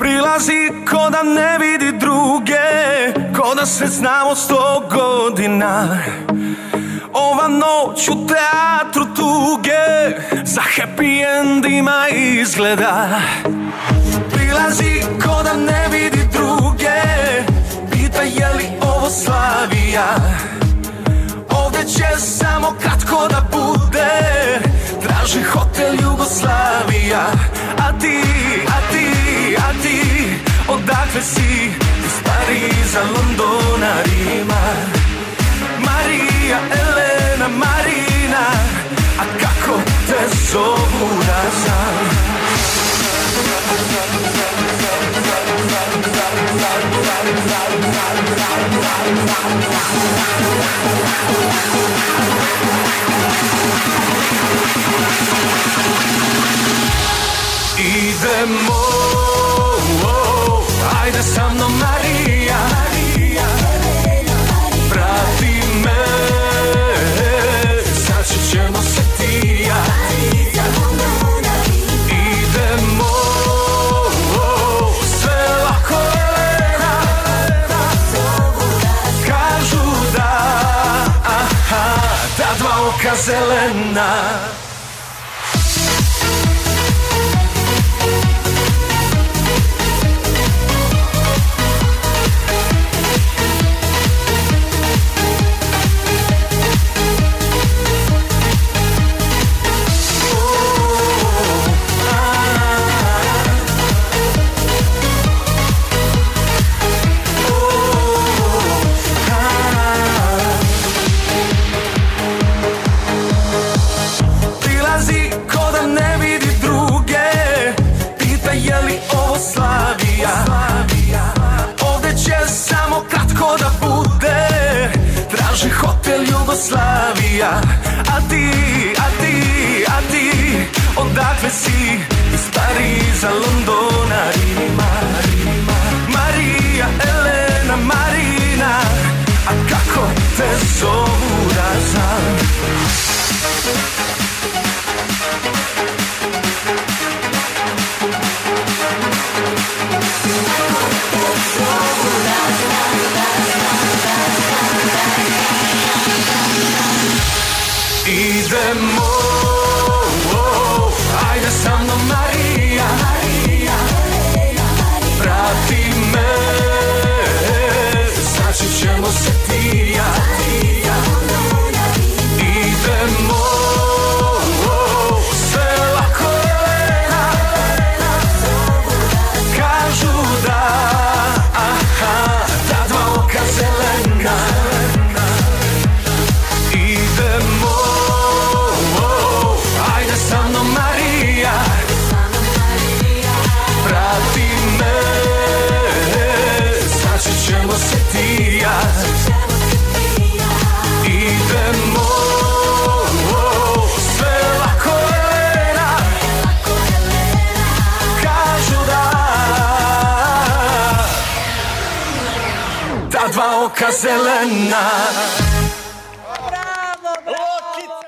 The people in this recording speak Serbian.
Prilazi ko da ne vidi druge, ko da se znamo 100 godina. Ova noć u teatru tuge za happy endima izgleda. Prilazi ko da ne vidi druge, pita je li ovo Slavija. Ovdje će samo kratko da bude, traži hotel Jugoslavija. A ti, odakle si? Iz Pariza, Londona, Rima. Marija, Elena, Marina, a kako te zovu da znam. Idemo, ajde sa mnom Marija, prati me, zaći ćemo se ti ja. Idemo, sve lako Elena, kažu da, ta dva oka zelena. Hotel Jugoslavija. A ti, odakle si? Iz Pariza, Londona, Rima. Marija, Elena, Marina, a kako te zovu da znam. Idemo, ajde sa mnom Marija, prati me, zaći ćemo se ti ja. Idemo, sve lako Elena, kažu da, ta dva oka zelena. Idemo, ajde sa mnom Marija, prati me, zaći ćemo se ti ja. Idemo, sve lako Elena, kažu da, ta dva oka zelena. Bravo, bravo!